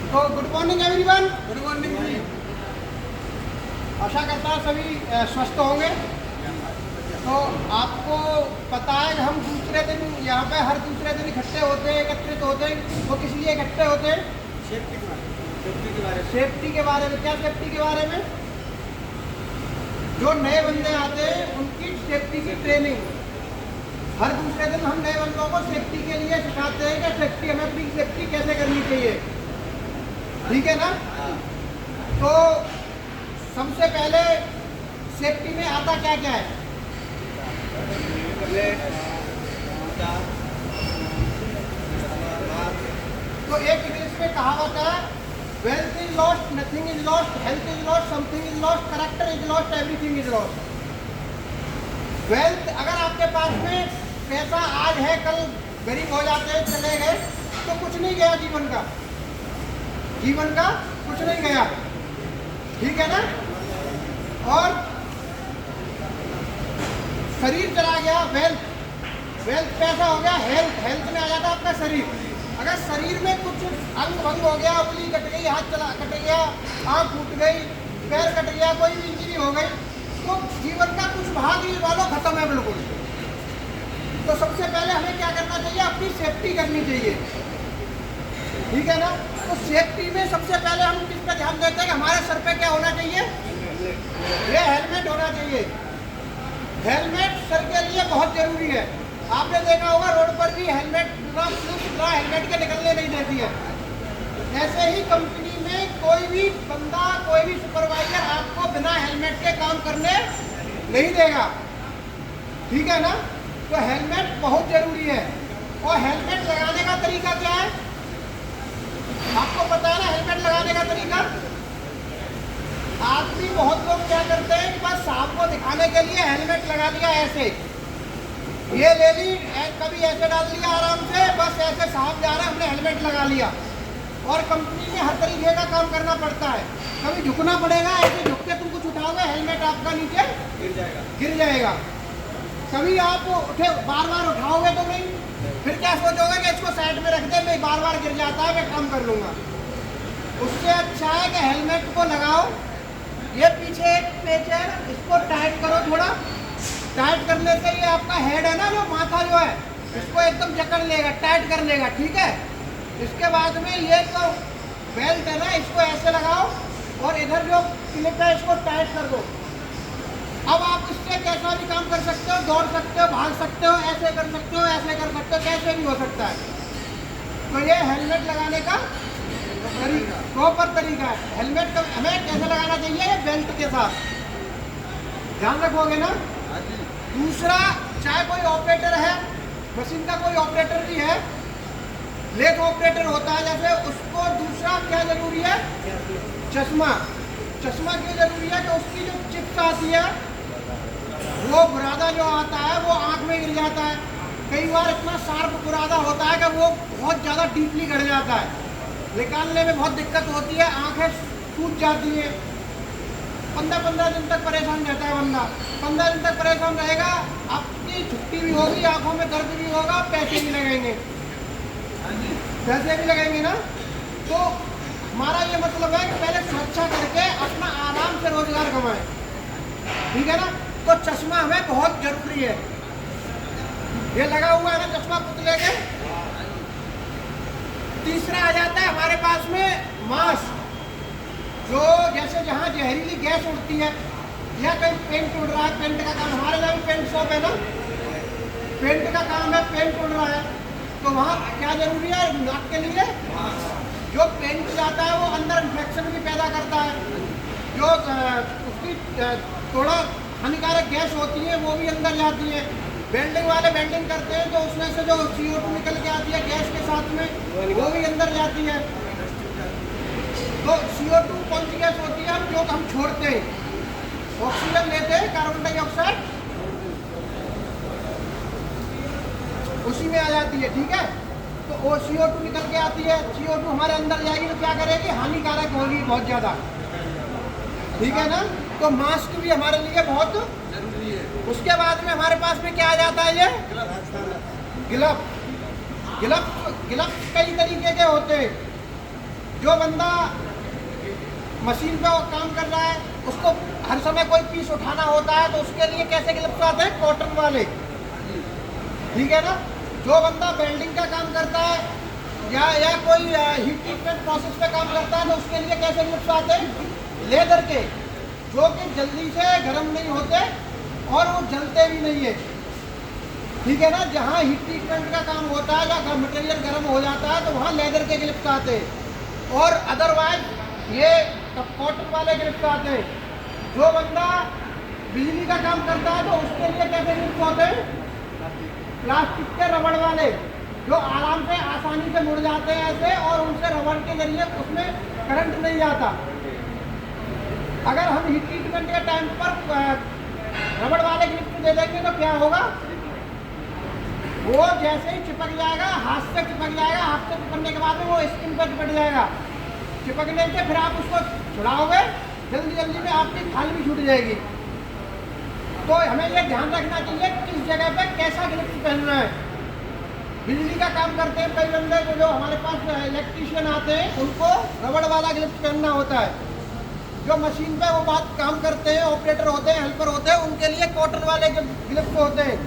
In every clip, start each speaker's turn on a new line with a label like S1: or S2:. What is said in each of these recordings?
S1: तो good morning everyone.
S2: Good morning जी।
S1: आशा करता हूँ सभी स्वस्थ होंगे। तो आपको पता है कि हम दूसरे दिन यहाँ पे हर दूसरे दिन इकट्ठे होते हैं, एकत्रित होते हैं। वो किस लिए इकट्ठे होते हैं?
S2: सेफ्टी के बारे में।
S1: सेफ्टी के बारे में। क्या सेफ्टी के बारे में? जो नए बंदे आते हैं उनकी सेफ्टी की ट्रेनिंग। हर दूसरे दिन हम नए बंदों को सेफ्टी के लिए सिखाते हैं कि सेफ्टी, हमें अपनी सेफ्टी कैसे करनी चाहिए। ठीक है ना? तो सबसे पहले सेफ्टी में आता क्या क्या है? तो एक इंग्लिश में कहावत है, wealth is lost, nothing is lost, health is lost, something is lost, character is lost, everything is lost. Wealth, अगर आपके पास में पैसा आज है, कल गरीब हो जाते हैं, चले गए, तो कुछ नहीं गया जीवन का। जीवन का कुछ नहीं गया। ठीक है ना? और शरीर चला गया, वेल्थ। वेल्थ पैसा हो गया, हेल्थ। हेल्थ में आ जाता आपका शरीर। अगर शरीर में कुछ अंग भंग हो गया, उंगली कट गई, हाथ चला कट गया, आँख फूट गई, पैर कट गया, कोई भी इंजरी हो गई, तो जीवन का कुछ भाग ही वालों खत्म है बिल्कुल। तो सबसे पहले हमें क्या करना चाहिए? अपनी सेफ्टी करनी चाहिए। ठीक है ना? तो सेफ्टी में सबसे पहले हम किस पे ध्यान देते हैं कि हमारे सर पे क्या होना चाहिए? ये हेलमेट होना चाहिए। हेलमेट सर के लिए बहुत जरूरी है। आपने देखा होगा रोड पर भी हेलमेट बिना हेलमेट के निकलने नहीं देती है। ऐसे ही कंपनी में कोई भी बंदा, कोई भी सुपरवाइजर आपको बिना हेलमेट के काम करने नहीं देगा। ठीक है ना? तो हेलमेट बहुत जरूरी है। और हेलमेट लगाने का तरीका क्या है? आपको पता है ना हेलमेट लगाने का तरीका? आदमी बहुत लोग क्या करते हैं कि बस साहब को दिखाने के लिए हेलमेट लगा दिया, ऐसे ये ले ली, कभी ऐसे डाल दिया आराम से, बस ऐसे साहब जा रहे हैं, हमने हेलमेट लगा लिया। और कंपनी में हर तरीके का काम करना पड़ता है। कभी झुकना पड़ेगा, ऐसे झुक के तुम कुछ उठाओगे, हेलमेट आपका नीचे गिर जाएगा। कभी आप उठे, बार बार उठाओगे तो नहीं, फिर क्या सोचोगे कि इसको साइड में रख दे, मैं बार बार गिर जाता है, मैं काम कर लूँगा। उससे अच्छा है कि हेलमेट को लगाओ। ये पीछे एक पेच है, इसको टाइट करो थोड़ा। टाइट करने से ये आपका हेड है ना, जो माथा जो है, इसको एकदम जकड़ लेगा, टाइट कर लेगा। ठीक है? इसके बाद में ये जो बेल्ट है ना, इसको ऐसे लगाओ और इधर जो क्लिप है इसको टाइट कर दो। अब आप इससे कैसा भी काम कर सकते हो, दौड़ सकते हो, भाग सकते हो, ऐसे कर सकते हो, ऐसे कर सकते हो, कैसे भी हो सकता है। तो ये हेलमेट लगाने का प्रॉपर तरीका है। हेलमेट का हमें कैसे लगाना चाहिए? बेल्ट के साथ। ध्यान रखोगे ना? दूसरा, चाहे कोई ऑपरेटर है, मशीन का कोई ऑपरेटर भी है, लेथ ऑपरेटर होता है जैसे, उसको दूसरा क्या जरूरी है? चश्मा। चश्मा क्यों जरूरी है? कि उसकी जो चिप्स आती है, वो बुरादा जो आता है वो आंख में गिर जाता है। कई बार इतना शार्प बुरादा होता है कि वो बहुत ज़्यादा डीपली गड़ जाता है, निकालने में बहुत दिक्कत होती है, आंखें सूज जाती हैं। 15-15 दिन तक परेशान रहता है बंदा। 15 दिन तक परेशान रहेगा, आपकी छुट्टी भी होगी, आंखों में दर्द भी होगा, पैसे भी लगेंगे। पैसे भी लगेंगे ना? तो हमारा ये मतलब है कि पहले सुरक्षा करके अपना आराम से रोजगार कमाएं। ठीक है ना? तो चश्मा हमें बहुत जरूरी है। ये लगा हुआ है ना चश्मा पुतले के। तीसरा आ जाता है हमारे पास में मास्क, जो जैसे जहाँ जहरीली गैस उड़ती है या कहीं पेंट उड़ रहा है, पेंट का काम, हमारे यहाँ पेंट शॉप है ना, पेंट का काम है, पेंट उड़ रहा है, तो वहाँ क्या जरूरी है? नाक के लिए जो पेंट जाता है वो अंदर इन्फेक्शन भी पैदा करता है। जो उसकी थोड़ा हानिकारक गैस होती है वो भी अंदर जाती है। वेल्डिंग वाले वेल्डिंग करते हैं तो उसमें से जो CO2 निकल के आती है गैस के साथ में, वो भी अंदर जाती है। तो CO2 कौन सी गैस होती है? जो हम छोड़ते हैं, ऑक्सीजन लेते हैं, कार्बन डाइऑक्साइड उसी में आ जाती है। ठीक है? तो वो CO2 निकल के आती है, CO2 हमारे अंदर जाएगी तो क्या करेगी? हानिकारक होगी बहुत ज़्यादा। ठीक है ना? तो मास्क भी हमारे लिए बहुत जरूरी है। उसके बाद में हमारे पास में क्या आ जाता है? ये ग्लव। ग्लव कई तरीके के होते हैं। जो बंदा मशीन पे काम कर रहा है, उसको हर समय कोई पीस उठाना होता है, तो उसके लिए कैसे ग्लव्स आते हैं? कॉटन वाले, ठीक है ना। जो बंदा वेल्डिंग का काम करता है या कोई हीट ट्रीटमेंट प्रोसेस पे काम करता है, तो उसके लिए कैसे ग्लव्स आते हैं? लेदर के, जो कि जल्दी से गर्म नहीं होते और वो जलते भी नहीं है, ठीक है ना। जहाँ हीट ट्रीटमेंट का काम होता है या मटेरियल गर्म हो जाता है, तो वहाँ लेदर के ग्लव्स आते हैं, और अदरवाइज ये कॉटन वाले ग्लव्स आते हैं। जो बंदा बिजली का काम करता है, तो उसके लिए कैसे ग्लव्स होते हैं? प्लास्टिक के रबड़ वाले, जो आराम से आसानी से मुड़ जाते हैं ऐसे, और उनसे रबड़ के जरिए उसमें करंट नहीं जाता। अगर हम हीट ट्रीटमेंट के टाइम पर रबड़ वाले ग्लव्स दे देंगे तो क्या होगा? वो जैसे ही चिपक जाएगा, हाथ से चिपक जाएगा, हाथ से चिपकने के बाद में वो स्किन पर चिपक जाएगा। चिपकने से फिर आप उसको छुड़ाओगे, जल्दी जल्दी में आपकी खाल भी छूट जाएगी। तो हमें ये ध्यान रखना चाहिए किस जगह पे कैसा ग्लव्स पहनना है। बिजली का काम करते हैं कई बंदे को, जो हमारे पास इलेक्ट्रीशियन आते हैं, उनको रबड़ वाला ग्लव्स पहनना होता है। जो मशीन पे वो बात काम करते हैं, ऑपरेटर होते हैं, हेल्पर होते हैं, उनके लिए कॉटन वाले ग्लव्स होते हैं।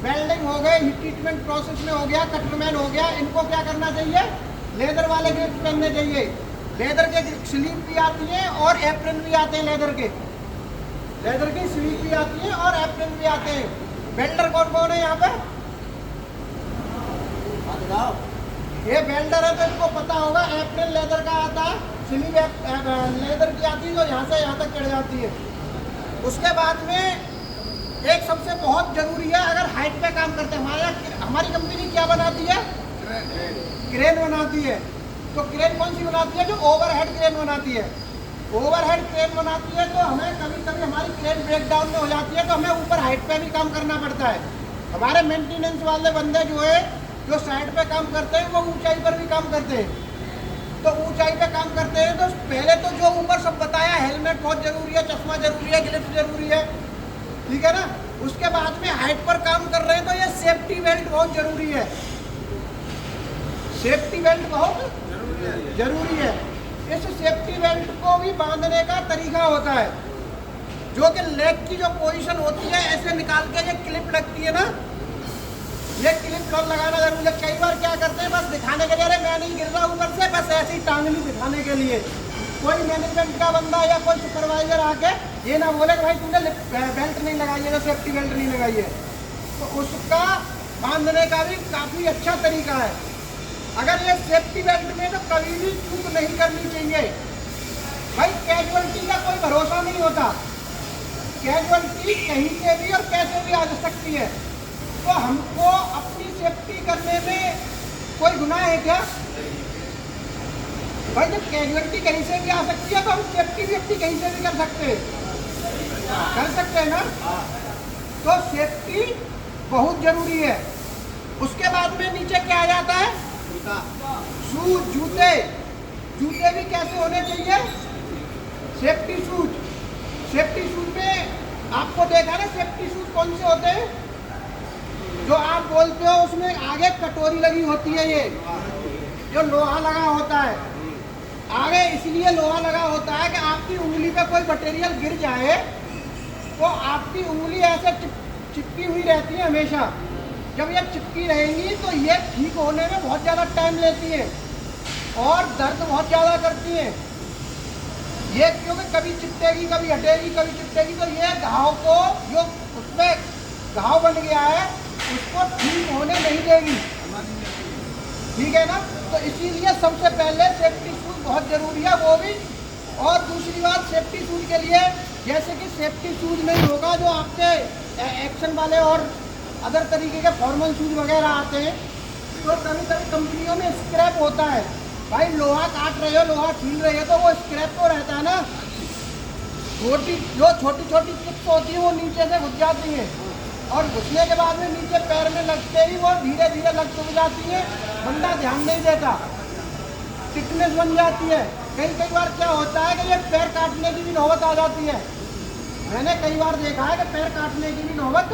S1: वेल्डिंग हो गए, हीट ट्रीटमेंट प्रोसेस में हो गया, कटरमैन हो गया, इनको क्या करना चाहिए? लेदर वाले ग्लव्स पहनने चाहिए। लेदर के स्लीव भी आती है और एप्रन भी आते हैं लेदर के। लेदर की स्लीव भी आती है और एप्रन भी आते हैं। वेल्डर कौन कौन है यहाँ पे? ये वेल्डर है तो इनको पता होगा। एप्रन लेदर का आता है, स्लीव लेदर की आती है, जो यहाँ से यहाँ तक चढ़ जाती है। उसके बाद में एक सबसे बहुत जरूरी है, अगर हाइट पे काम करते हैं, हमारी कंपनी क्या बनाती है? क्रेन बनाती है। तो क्रेन कौन सी बनाती है? जो ओवरहेड क्रेन बनाती है। ओवरहेड क्रेन बनाती है तो हमें कभी कभी हमारी क्रेन ब्रेकडाउन में हो जाती है, तो हमें ऊपर हाइट पे भी काम करना पड़ता है। हमारे मेंटेनेंस वाले बंदे जो है, जो साइड पे काम करते हैं, वो ऊंचाई पर भी काम करते हैं। तो ऊंचाई पे काम करते हैं तो पहले तो जो ऊपर सब बताया, हेलमेट बहुत जरूरी है, चश्मा जरूरी है, ग्लव्स जरूरी है, ठीक है ना। उसके बाद में हाइट पर काम कर रहे हैं तो ये सेफ्टी बेल्ट बहुत जरूरी है। सेफ्टी बेल्ट बहुत जरूरी है। इस सेफ्टी बेल्ट को भी बांधने का तरीका होता है, जो कि लेग की जो पोजीशन होती है, ऐसे निकाल के ये क्लिप लगती है ना, ये क्लिप लगाना जरूरी है। कई बार क्या करते हैं, बस दिखाने के लिए, अरे मैं नहीं गिर रहा ऊपर से, बस ऐसे ही टांग ली दिखाने के लिए। कोई मैनेजमेंट का बंदा या कोई सुपरवाइजर आके ये ना बोले कि भाई तुमने बेल्ट नहीं लगाई है, सेफ्टी बेल्ट नहीं लगाई है, तो उसका बांधने का भी काफ़ी अच्छा तरीका है। अगर ये सेफ्टी बेल्ट में तो कभी भी चूक नहीं करनी चाहिए भाई। कैजुअलिटी का कोई भरोसा नहीं होता, कैजुअलिटी कहीं से भी और कैसे भी आ सकती है। तो हमको अपनी सेफ्टी करने में कोई गुनाह है क्या भाई? जब कैजुअलिटी कहीं से भी आ सकती है तो हम सेफ्टी भी अपनी कहीं से भी कर सकते हैं ना। तो सेफ्टी बहुत जरूरी है। उसके बाद में नीचे क्या आ जाता है? शूज, जूते। जूते भी कैसे होने चाहिए? Safety shoes. सेफ्टी शूज में आपको देखा ना, सेफ्टी शूज कौन से होते हैं? जो आप बोलते हो उसमें आगे कटोरी लगी होती है, ये जो लोहा लगा होता है आगे, इसलिए लोहा लगा होता है कि आपकी उंगली पे कोई मटेरियल गिर जाए तो आपकी उंगली ऐसे चिपकी हुई रहती है हमेशा। जब ये चिपकी रहेंगी तो ये ठीक होने में बहुत ज़्यादा टाइम लेती है और दर्द बहुत ज़्यादा करती है। ये क्योंकि कभी चिपटेगी, कभी हटेगी, कभी चिपटेगी, तो ये घाव को, जो उसमें घाव बन गया है, उसको ठीक होने नहीं देगी, ठीक है ना। तो इसीलिए सबसे पहले सेफ्टी शूज बहुत ज़रूरी है, वो भी। और दूसरी बात, सेफ्टी शूज के लिए, जैसे कि सेफ्टी शूज नहीं होगा, जो आपके एक्शन वाले और अदर तरीके के फॉर्मल शूज वगैरह आते हैं, तो कभी कभी कंपनियों में स्क्रैप होता है। भाई लोहा काट रहे हो, लोहा छील रहे हो, तो वो स्क्रैप तो रहता है ना। छोटी छोटी चिप्स होती है, वो नीचे से घुस जाती हैं, और घुसने के बाद में नीचे पैर में लगते ही वो धीरे धीरे लग चुक जाती है। बंदा ध्यान नहीं देता, थिकनेस बन जाती है। कई बार क्या होता है कि ये पैर काटने की भी नौबत आ जाती है। मैंने कई बार देखा है कि पैर काटने की भी नौबत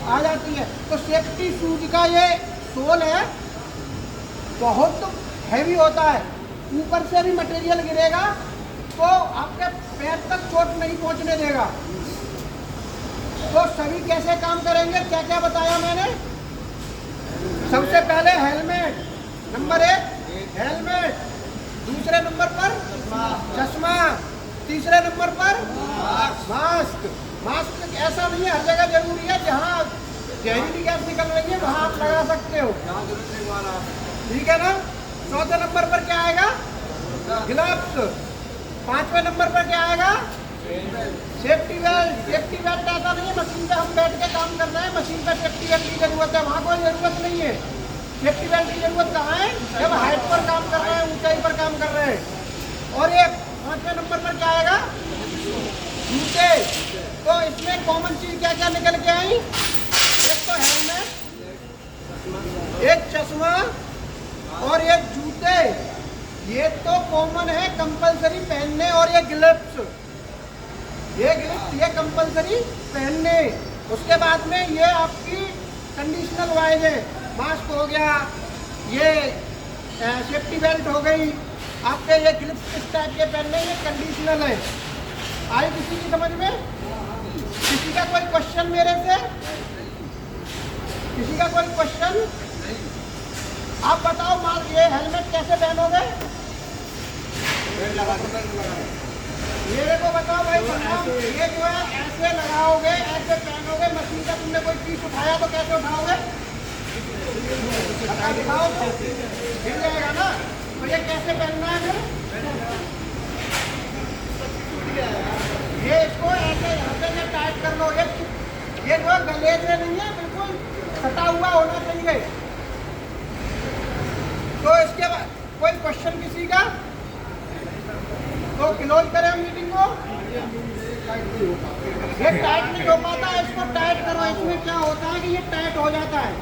S1: आ जाती है। तो सेफ्टी शूज का ये सोल है, बहुत हैवी होता है, ऊपर से भी मटेरियल गिरेगा तो आपके पैर तक चोट नहीं पहुंचने देगा। तो सभी कैसे काम करेंगे, क्या क्या बताया मैंने। सबसे पहले हेलमेट, नंबर 1 हेलमेट, दूसरे नंबर पर चश्मा, तीसरे नंबर पर मास्क। मास्क ऐसा नहीं है हर जगह जरूरी है, जहाँ जहरीली गैस निकल रही है वहाँ आप लगा सकते हो, ठीक है ना। चौथे नंबर पर क्या आएगा, ग्लव्स। पांचवें नंबर पर क्या आएगा, सेफ्टी बेल्ट। सेफ्टी बेल्ट ऐसा नहीं है मशीन पे हम बैठ के काम कर रहे हैं, मशीन पे सेफ्टी बेल्ट की जरूरत है, वहाँ कोई जरूरत नहीं है। सेफ्टी बेल्ट की जरूरत कहाँ है, जब हाइट पर काम कर रहे हैं, ऊंचाई पर काम कर रहे हैं। और ये पांचवें नंबर पर क्या आएगा, जूते। तो इसमें कॉमन चीज क्या क्या निकल के आई, एक तो हेलमेट, एक चश्मा और एक जूते, ये तो कॉमन है कंपलसरी पहनने। और ये ग्लव्स, ये कंपलसरी पहनने। उसके बाद में ये आपकी कंडीशनल वाइज है, मास्क हो गया, ये सेफ्टी बेल्ट हो गई, आपके ये ग्लव्स किस टाइप के पहनने, ये कंडीशनल है। आई किसी की समझ में, किसी का कोई क्वेश्चन मेरे से, किसी का कोई क्वेश्चन। आप बताओ माल ये हेलमेट कैसे पहनोगे, मेरे को बताओ भाई। ये जो है ऐसे लगाओगे, ऐसे पहनोगे, मशीन का तुमने कोई चीज उठाया तो कैसे उठाओगे, दिखाओ तो गिर जाएगा ना। तो ये कैसे पहनना है फिर, ये इसको ऐसे यहाँ पे टाइट कर लो। ये जो गले से नहीं है, बिल्कुल सटा हुआ होना चाहिए। तो इसके बाद कोई क्वेश्चन किसी का, तो क्लोज करें मीटिंग को। ये टाइट नहीं हो पाता, इसको टाइट करो। इसमें क्या होता है कि ये टाइट हो जाता है।